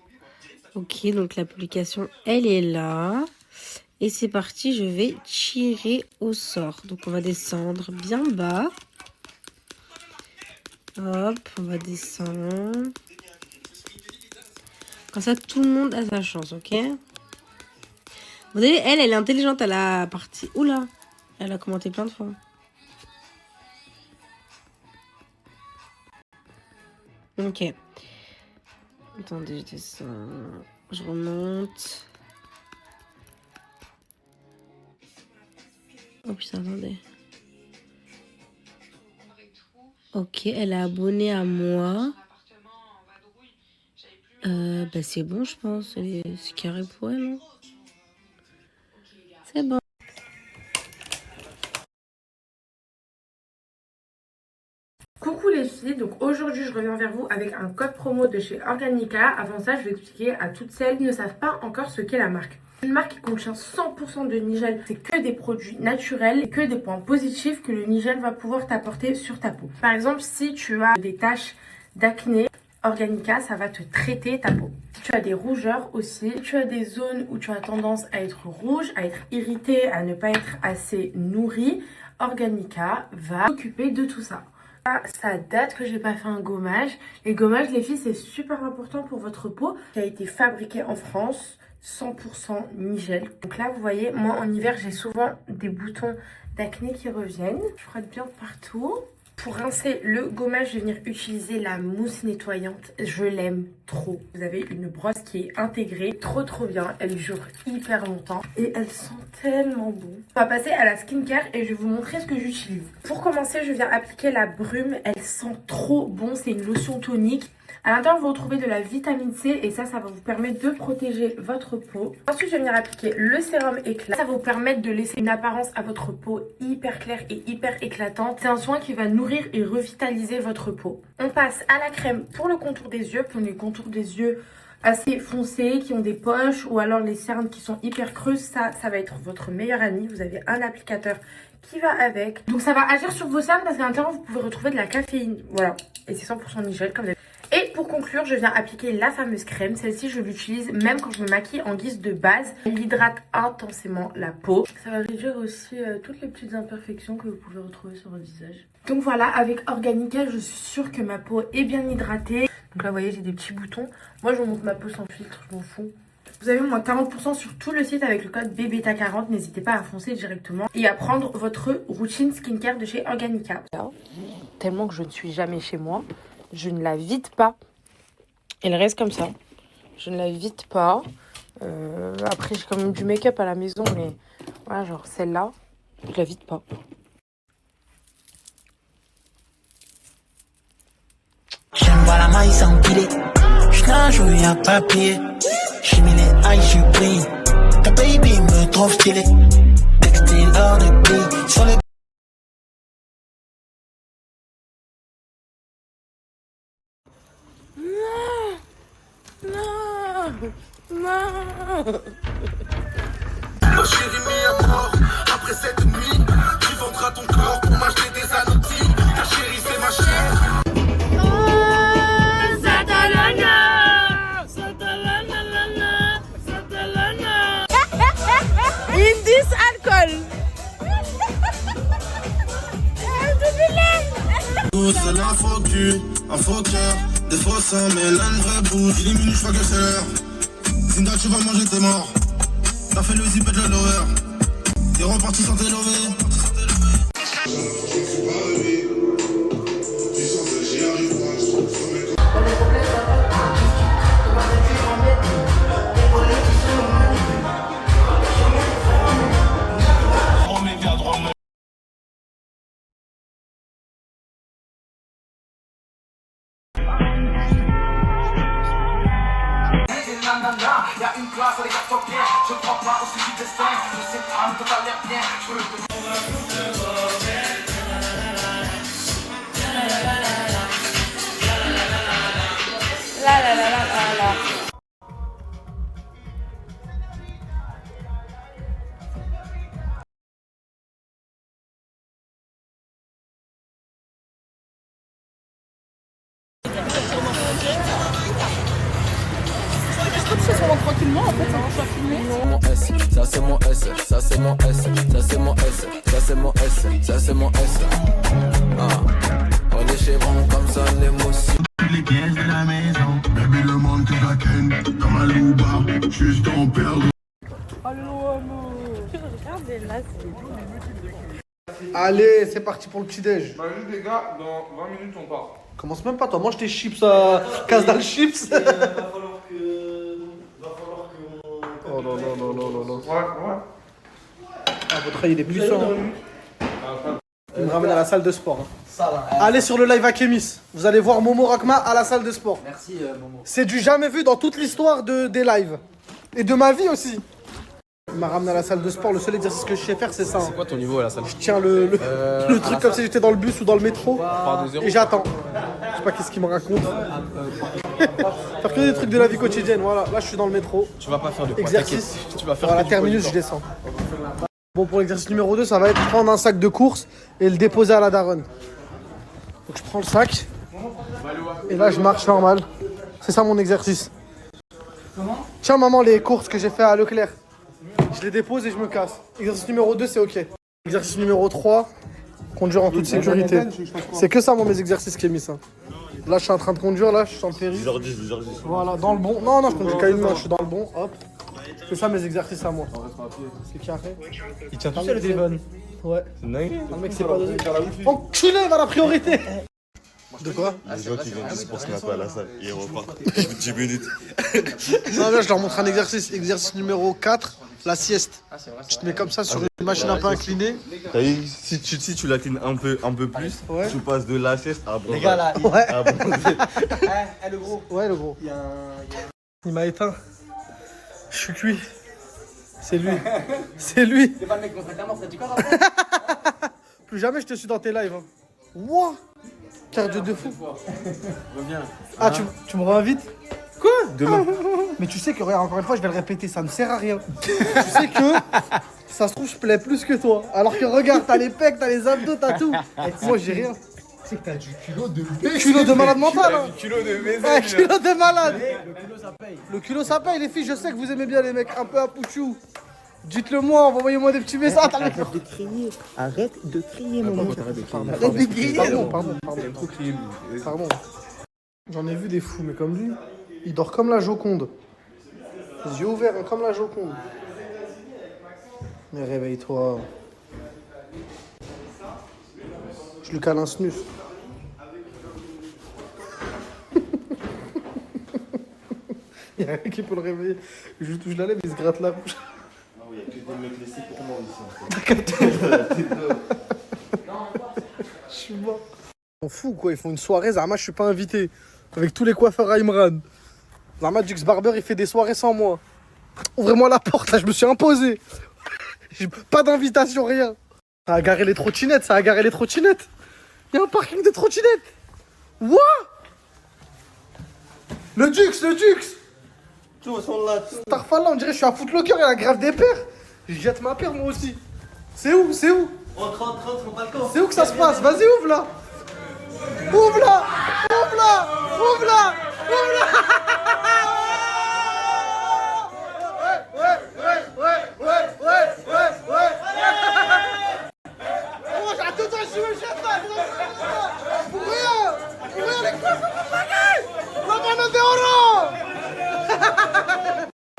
Ok, donc la publication, elle est là. Et c'est parti, je vais tirer au sort. Donc on va descendre bien bas. Hop, on va descendre. Comme ça, tout le monde a sa chance, ok? Vous savez, elle est intelligente à la partie... Oula, elle a commenté plein de fois. Ok. Attendez, je descends. Je remonte. Oh putain, attendez. Ok, elle est abonnée à moi. Bah c'est bon, je pense. C'est carré pour elle, non? C'est bon. Coucou les filles, donc aujourd'hui je reviens vers vous avec un code promo de chez Organica. Avant ça, je vais expliquer à toutes celles qui ne savent pas encore ce qu'est la marque. Une marque qui contient 100% de Nigel, c'est que des produits naturels et que des points positifs que le Nigel va pouvoir t'apporter sur ta peau. Par exemple, si tu as des taches d'acné, Organica, ça va te traiter ta peau. Si tu as des rougeurs aussi, si tu as des zones où tu as tendance à être rouge, à être irrité, à ne pas être assez nourri, Organica va s'occuper de tout ça. Ça date que j'ai pas fait un gommage. Les gommages, les filles, c'est super important pour votre peau. Ça a été fabriqué en France, 100% Nigel. Donc là, vous voyez, moi en hiver, j'ai souvent des boutons d'acné qui reviennent. Je frotte bien partout. Pour rincer le gommage, je vais venir utiliser la mousse nettoyante. Je l'aime trop. Vous avez une brosse qui est intégrée. Trop bien. Elle dure hyper longtemps. Et elle sent tellement bon. On va passer à la skincare et je vais vous montrer ce que j'utilise. Pour commencer, je viens appliquer la brume. Elle sent trop bon. C'est une lotion tonique. À l'intérieur, vous retrouvez de la vitamine C et ça va vous permettre de protéger votre peau. Ensuite, je vais venir appliquer le sérum éclat. Ça va vous permettre de laisser une apparence à votre peau hyper claire et hyper éclatante. C'est un soin qui va nourrir et revitaliser votre peau. On passe à la crème pour le contour des yeux, pour les contours des yeux assez foncés, qui ont des poches ou alors les cernes qui sont hyper creuses. Ça va être votre meilleur ami. Vous avez un applicateur qui va avec. Donc ça va agir sur vos cernes parce qu'à l'intérieur, vous pouvez retrouver de la caféine. Voilà. Et c'est 100% Nigel comme d'habitude. Et pour conclure, je viens appliquer la fameuse crème. Celle-ci, je l'utilise même quand je me maquille en guise de base. Elle hydrate intensément la peau. Ça va réduire aussi toutes les petites imperfections que vous pouvez retrouver sur votre visage. Donc voilà, avec Organica, je suis sûre que ma peau est bien hydratée. Donc là, vous voyez, j'ai des petits boutons. Moi, je vous montre ma peau sans filtre, je m'en fous. Vous avez moins 40% sur tout le site avec le code BBETA40. N'hésitez pas à foncer directement et à prendre votre routine skincare de chez Organica. Tellement que je ne suis jamais chez moi. Je ne la vide pas. Elle reste comme ça. Je ne la vide pas. Après, j'ai quand même du make-up à la maison, mais voilà, genre celle-là, je la vide pas. J'aime voir la maille s'empiler. J'nage où y'a papier. J'ai mis les eyes, je brille. Ta baby me trouve stylé. Textile hors de prix. Sur les Ma chérie mis à mort, après cette nuit, tu vendras ton corps pour m'acheter des anneaux. Ta chérie c'est ma chère. Indus alcool. C'est l'info cul, un faux cœur, des faux seins, mais là une vraie bouche. Il est minuit, je crois que c'est l'heure. Zinda, tu vas manger tes morts. T'as fait le zip et de la lower. T'es reparti sans tes lovés. Y'a une classe avec un top bien. Je crois pas au suivi de destin. Je sais pas, mais t'as l'air bien. Je veux le La la la la la la. Tranquillement, en fait, ça marche à filmer. Mon S, ça c'est mon S, ça c'est mon S, ça c'est mon S, ça c'est mon S, ça c'est mon S. On est chez bon comme ça l'émotion. Les pièces de la maison, baby le monde que la ken, dans ma louba, juste en perdre. Allez, c'est parti pour le petit-déj. Bah juste les gars, dans 20 minutes on part. Commence même pas, toi. Mange tes chips à casse dalle chips. Va falloir que... Oh non, non, non, non, non, non. Ouais. Ah, votre œil, il est puissant. Il me ramène à la salle de sport. Allez sur le live à Kémis. Vous allez voir Momo Rakma à la salle de sport. Merci Momo. C'est du jamais vu dans toute l'histoire des lives. Et de ma vie aussi. Il m'a ramené à la salle de sport. Le seul exercice que je sais faire, c'est ça. C'est quoi ton niveau à la salle? Je tiens le truc comme si j'étais dans le bus ou dans le métro. Et j'attends. Je sais pas qu'est-ce qu'il me raconte. Faire que des trucs de la vie quotidienne. Voilà, là je suis dans le métro. Tu vas pas faire de poids, exercice. t'inquiète. Tu vas faire Voilà, que du poids, terminus, du je descends. Bon, pour l'exercice numéro 2, ça va être prendre un sac de course et le déposer à la daronne. Donc je prends le sac. Et là je marche normal. C'est ça mon exercice. Tiens maman, les courses que j'ai fait à Leclerc. Je les dépose et je me casse. Exercice numéro 2, c'est ok. Exercice numéro 3, conduire en toute sécurité. C'est que ça, moi, mes exercices qui est mis ça. Là, je suis en train de conduire, là, je suis en péril. 10h10. Voilà, dans le bon. Non, je conduis qu'à une main, je suis dans le bon, hop. C'est ça mes exercices à moi. C'est carré. Il tient tout seul le téléphone. Ouais. C'est dingue. Le mec, c'est pas donné. Enculé, va la priorité. De quoi? Les gens qui viennent juste pour snapper à la salle, ils repartent au bout de 10 minutes. Non, là, je leur montre un exercice. Exercice numéro 4, la sieste. Tu te mets comme ça sur une machine un peu inclinée. T'as vu, si tu l'inclines un peu plus, tu passes de la sieste à bronzer. Les gars là, Ouais. À bronzer. le gros. Ouais, le gros. Il m'a éteint. Je suis cuit. C'est lui. C'est lui. C'est pas le mec contre ta mort, t'as dit quoi? Plus jamais je te suis dans tes lives. Hein. Wouah. Cardio de fou. Reviens. Ah, tu me réinvites? Quoi? Demain. Mais tu sais que, regarde, encore une fois, je vais le répéter, ça ne sert à rien. Tu sais que, ça se trouve, je plais plus que toi. Alors que regarde, t'as les pecs, t'as les abdos, t'as tout. Moi, j'ai rien. C'est que t'as du culot de Culot de malade mental. Hein. Culot de baiser. Ouais, culot de malade. Le culot ça paye. Le culot, ça paye, les filles. Je sais que vous aimez bien les mecs un peu à pouchou. Dites-le moi, envoyez-moi des petits messages. Arrête de crier. Arrête de crier, mon mec. Arrête de crier. Pardon. Trop crier. Pardon. J'en ai vu des fous, mais comme lui, il dort comme la Joconde. Les yeux ouverts, hein, comme la Joconde. Mais réveille-toi. Je lui cale un snus. Il y a un qui peut le réveiller. Je lui touche la lèvre, il se gratte la bouche. Ah oui, il y a que des mecs laissés pour moi ici. Je suis mort. Ils sont fous quoi, ils font une soirée, Zama, je suis pas invité. Avec tous les coiffeurs à Imran. Zama, Jux Barber, il fait des soirées sans moi. Ouvrez-moi la porte, là, je me suis imposé. J'ai pas d'invitation, rien. Ça a garé les trottinettes, ça a garé les trottinettes. Il y a un parking de trottinettes. What? Le Jux. Starfall, là, on dirait que je suis à Footlocker, il y a la grève des pères. Je jette ma paire, moi aussi. C'est où? Rentre sur le balcon. C'est où que ça se passe? Vas-y, ouvre là. Ouvre-la. Oh, attends, je me jette là. Pour rien, les coiffeurs vont payer. La mano de oro.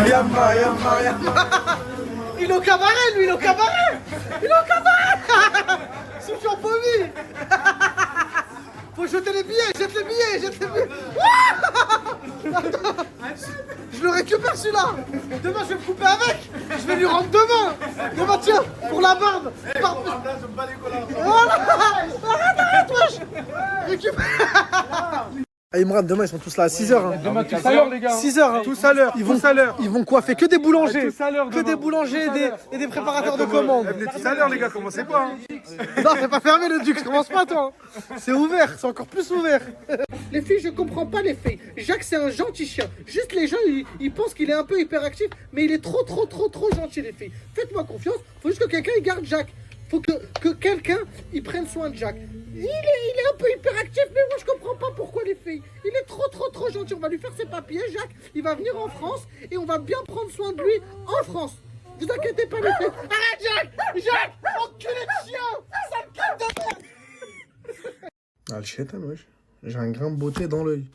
Yamma. Il est au cabaret, lui, il est au cabaret. Sous champomis. Faut jeter les billets, jette les billets. Attends, je le récupère celui-là. Demain, je vais me couper avec. Je vais lui rendre demain, tiens, pour la barbe. Voilà. Arrête, wesh. Récupère. Imran, demain ils sont tous là à 6h. Hein. Demain, tous à l'heure, les gars. 6h. Hein. Tous à l'heure. Ils vont coiffer que des boulangers. Tous à l'heure. Que des boulangers et des préparateurs de commandes. Venez tous à l'heure, les gars, commencez pas. Hein. Non, c'est pas fermé le Dux, commence pas toi. C'est ouvert, c'est encore plus ouvert. Les filles, je comprends pas les filles. Jacques, c'est un gentil chien. Juste les gens, ils pensent qu'il est un peu hyperactif, mais il est trop gentil, les filles. Faites-moi confiance, faut juste que quelqu'un il garde Jacques. Faut que quelqu'un il prenne soin de Jacques. Il est un peu hyperactif, mais moi je comprends pas pourquoi les filles. Il est trop gentil. On va lui faire ses papiers, Jacques. Il va venir en France et on va bien prendre soin de lui en France. Vous inquiétez pas, les filles. Arrête, Jacques, enculé de chien, sale gueule de merde. Ah, le chétan, wesh. J'ai un grain de beauté dans l'œil.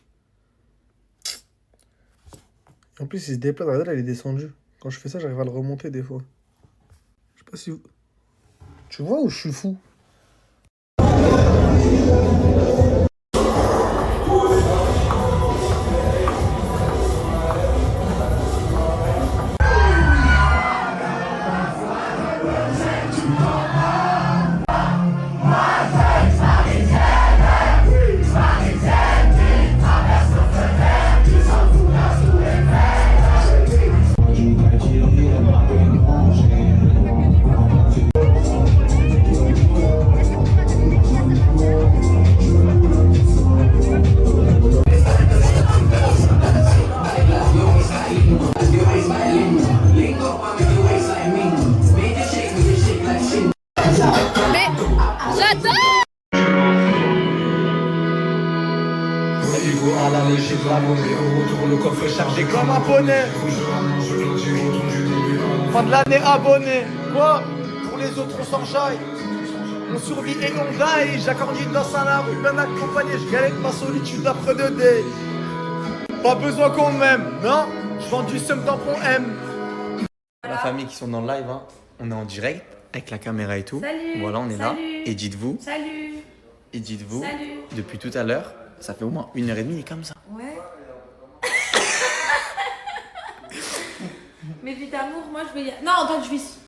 En plus, il se déplace. Regardez, là, il est descendu. Quand je fais ça, j'arrive à le remonter des fois. Je sais pas si vous... Tu vois où je suis fou? Le coffre chargé comme un poney. Fin de l'année abonné. Quoi? Pour les autres on s'enjaille. On survit et on die. J'accordis dans un rue bien accompagné. Je galère ma solitude après 2D. Pas besoin qu'on m'aime, non? Je vends du seum tampon M. La famille qui sont dans le live, hein. On est en direct avec la caméra et tout. Salut. Voilà, on est là. Et dites-vous, Salut. depuis tout à l'heure, ça fait au moins 1h30, il est comme ça. Ouais. Mais vie d'amour, moi je vais y... Non, attends, je vais...